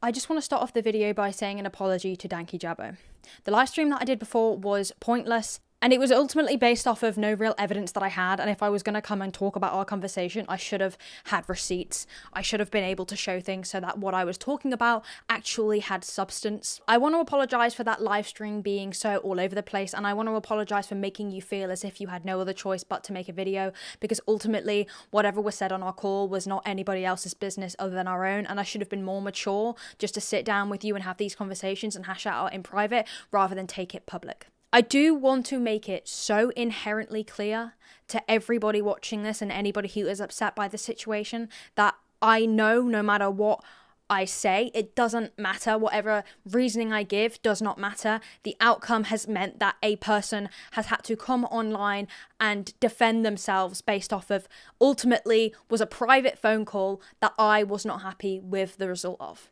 I just want to start off the video by saying an apology to DankyJabo. The live stream that I did before was pointless, and it was ultimately based off of no real evidence that I had, and if I was going to come and talk about our conversation, I should have had receipts. I should have been able to show things so that what I was talking about actually had substance. I want to apologize for that live stream being so all over the place, and I want to apologize for making you feel as if you had no other choice but to make a video, because ultimately, whatever was said on our call was not anybody else's business other than our own, and I should have been more mature just to sit down with you and have these conversations and hash it out in private rather than take it public. I do want to make it so inherently clear to everybody watching this and anybody who is upset by the situation that I know no matter what I say, it doesn't matter. Whatever reasoning I give does not matter. The outcome has meant that a person has had to come online and defend themselves based off of ultimately was a private phone call that I was not happy with the result of.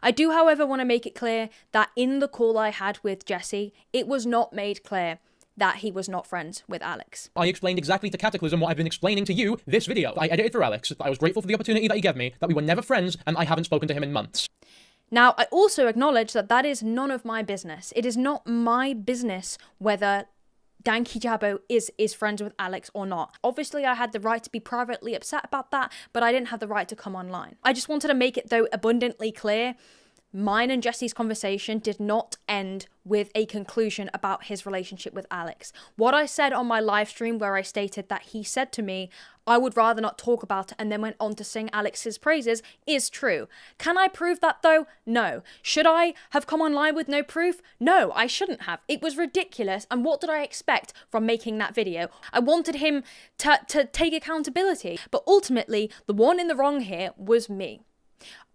I do, however, want to make it clear that in the call I had with Jesse, it was not made clear that he was not friends with Alex. I explained exactly to Katiclyzm what I've been explaining to you this video. I edited for Alex. I was grateful for the opportunity that he gave me, that we were never friends, and I haven't spoken to him in months. Now, I also acknowledge that that is none of my business. It is not my business whether DankyJabo is friends with Alex or not. Obviously, I had the right to be privately upset about that, but I didn't have the right to come online. I just wanted to make it, though, abundantly clear, mine and Jesse's conversation did not end with a conclusion about his relationship with Alex. What I said on my live stream where I stated that he said to me, I would rather not talk about it, and then went on to sing Alex's praises is true. Can I prove that though? No. Should I have come online with no proof? No, I shouldn't have. It was ridiculous, and what did I expect from making that video? I wanted him to take accountability, but ultimately, the one in the wrong here was me.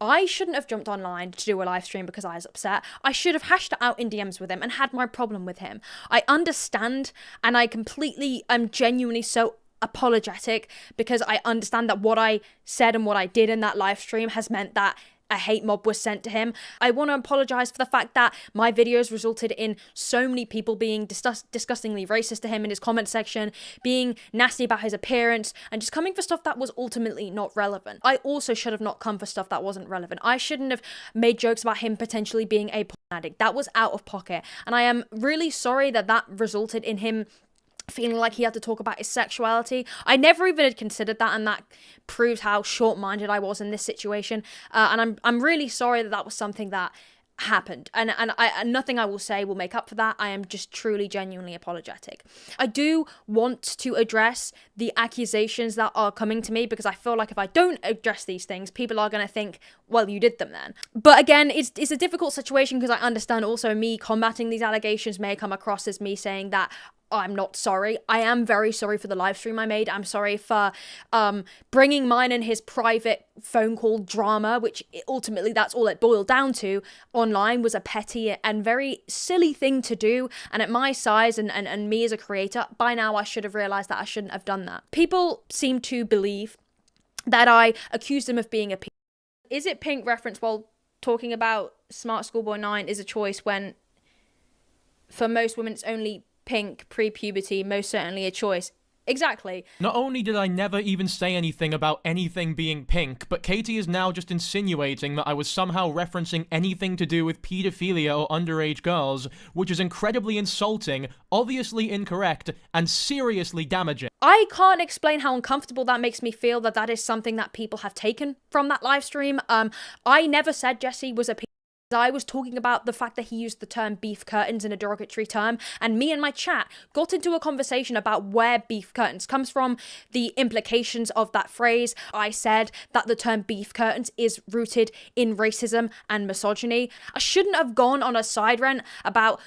I shouldn't have jumped online to do a live stream because I was upset. I should have hashed it out in DMs with him and had my problem with him. I understand, and I'm genuinely so apologetic because I understand that what I said and what I did in that live stream has meant that a hate mob was sent to him. I want to apologize for the fact that my videos resulted in so many people being disgustingly racist to him in his comment section, being nasty about his appearance, and just coming for stuff that was ultimately not relevant. I also should have not come for stuff that wasn't relevant. I shouldn't have made jokes about him potentially being a porn addict. That was out of pocket. And I am really sorry that that resulted in him feeling like he had to talk about his sexuality. I never even had considered that, and that proves how short-minded I was in this situation. And I'm really sorry that that was something that happened, and nothing I will say will make up for that. I am just truly genuinely apologetic. I do want to address the accusations that are coming to me, because I feel like if I don't address these things, people are going to think, well, you did them then. But again, it's a difficult situation because I understand also me combating these allegations may come across as me saying that I'm not sorry. I am very sorry for the live stream I made. I'm sorry for bringing mine and his private phone call drama, which ultimately that's all it boiled down to, online, was a petty and very silly thing to do. And at my size and me as a creator, by now I should have realized that I shouldn't have done that. People seem to believe that I accused him of being a pink. Is it pink reference while talking about Smart Schoolboy 9 is a choice when for most women it's only pink pre-puberty, most certainly a choice. Exactly. Not only did I never even say anything about anything being pink, but Katie is now just insinuating that I was somehow referencing anything to do with pedophilia or underage girls, which is incredibly insulting, obviously incorrect, and seriously damaging. I can't explain how uncomfortable that makes me feel that that is something that people have taken from that live stream. I never said Jesse was a I was talking about the fact that he used the term beef curtains in a derogatory term, and me and my chat got into a conversation about where beef curtains comes from, the implications of that phrase. I said that the term beef curtains is rooted in racism and misogyny. I shouldn't have gone on a side rant about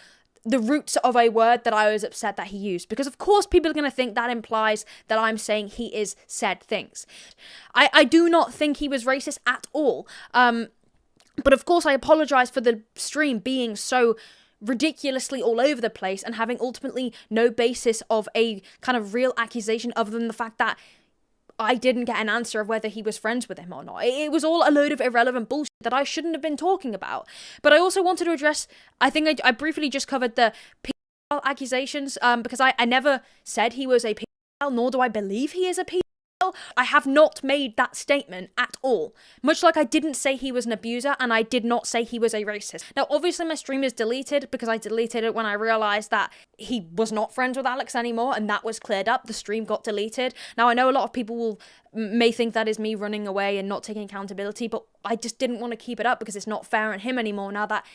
the roots of a word that I was upset that he used, because of course people are going to think that implies that I'm saying he is said things. I do not think he was racist at all. But of course, I apologize for the stream being so ridiculously all over the place and having ultimately no basis of a kind of real accusation other than the fact that I didn't get an answer of whether he was friends with him or not. It was all a load of irrelevant bullshit that I shouldn't have been talking about. But I also wanted to address, I think I briefly just covered the pedophile accusations, because I never said he was a pedophile, nor do I believe he is a pedophile. I have not made that statement at all. Much like I didn't say he was an abuser, and I did not say he was a racist. Now, obviously my stream is deleted because I deleted it when I realized that he was not friends with Alex anymore, and that was cleared up. The stream got deleted. Now, I know a lot of people may think that is me running away and not taking accountability, but I just didn't want to keep it up because it's not fair on him anymore now that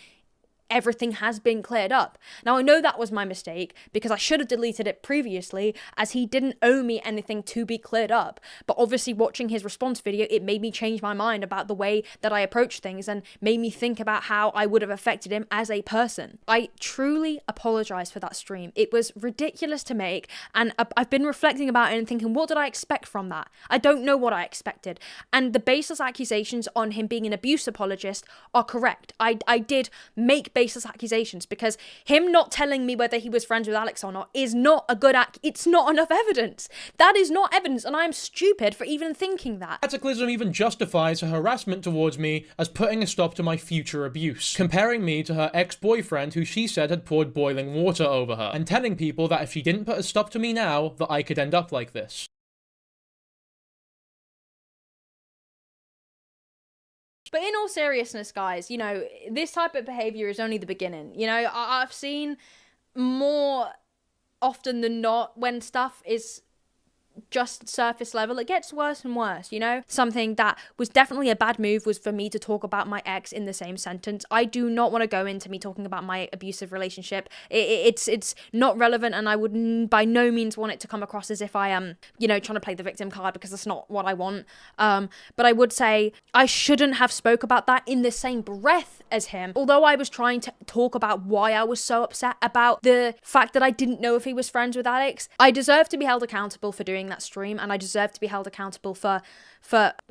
everything has been cleared up. Now, I know that was my mistake because I should have deleted it previously, as he didn't owe me anything to be cleared up. But obviously watching his response video, it made me change my mind about the way that I approach things and made me think about how I would have affected him as a person. I truly apologize for that stream. It was ridiculous to make, and I've been reflecting about it and thinking, what did I expect from that? I don't know what I expected. And the baseless accusations on him being an abuse apologist are correct. I did make baseless accusations because him not telling me whether he was friends with Alex or not is not a good it's not enough evidence. That is not evidence, and I am stupid for even thinking that. Katiclyzm even justifies her harassment towards me as putting a stop to my future abuse, comparing me to her ex-boyfriend who she said had poured boiling water over her, and telling people that if she didn't put a stop to me now, that I could end up like this. But in all seriousness, guys, you know, this type of behavior is only the beginning. You know, I've seen more often than not when stuff is just surface level, it gets worse and worse, you know? Something that was definitely a bad move was for me to talk about my ex in the same sentence. I do not want to go into me talking about my abusive relationship. It's not relevant, and I would by no means want it to come across as if I am, you know, trying to play the victim card, because that's not what I want. But I would say I shouldn't have spoke about that in the same breath as him. Although I was trying to talk about why I was so upset about the fact that I didn't know if he was friends with Alex, I deserve to be held accountable for doing that stream, and I deserve to be held accountable for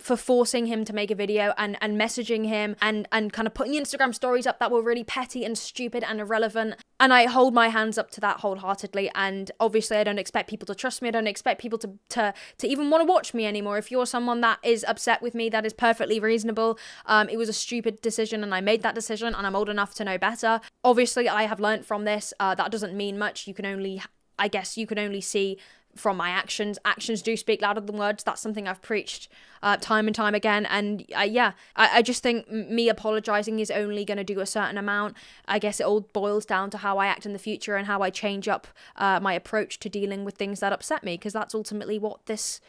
forcing him to make a video and messaging him and kind of putting Instagram stories up that were really petty and stupid and irrelevant. And I hold my hands up to that wholeheartedly. And obviously I don't expect people to trust me. I don't expect people to even want to watch me anymore. If you're someone that is upset with me, that is perfectly reasonable. It was a stupid decision, and I made that decision, and I'm old enough to know better. Obviously I have learnt from this. That doesn't mean much. You can only see from my actions. Actions do speak louder than words. That's something I've preached time and time again. And I just think me apologizing is only going to do a certain amount. I guess it all boils down to how I act in the future and how I change up my approach to dealing with things that upset me, because that's ultimately what this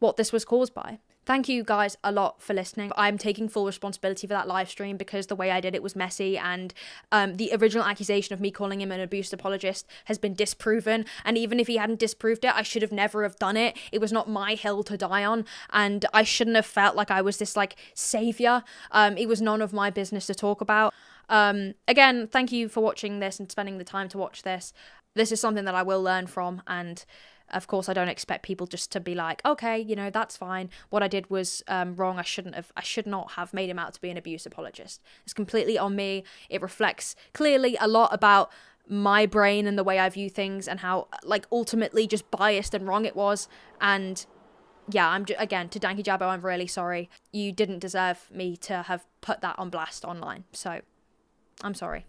was caused by. Thank you guys a lot for listening. I'm taking full responsibility for that live stream because the way I did it was messy, and the original accusation of me calling him an abuse apologist has been disproven. And even if he hadn't disproved it, I should have never have done it. It was not my hill to die on, and I shouldn't have felt like I was this like savior. It was none of my business to talk about. Again, thank you for watching this and spending the time to watch this. This is something that I will learn from, and of course, I don't expect people just to be like, okay, you know, that's fine. What I did was wrong. I should not have made him out to be an abuse apologist. It's completely on me. It reflects clearly a lot about my brain and the way I view things, and how like ultimately just biased and wrong it was. And yeah, again, to DankyJabo, I'm really sorry. You didn't deserve me to have put that on blast online. So I'm sorry.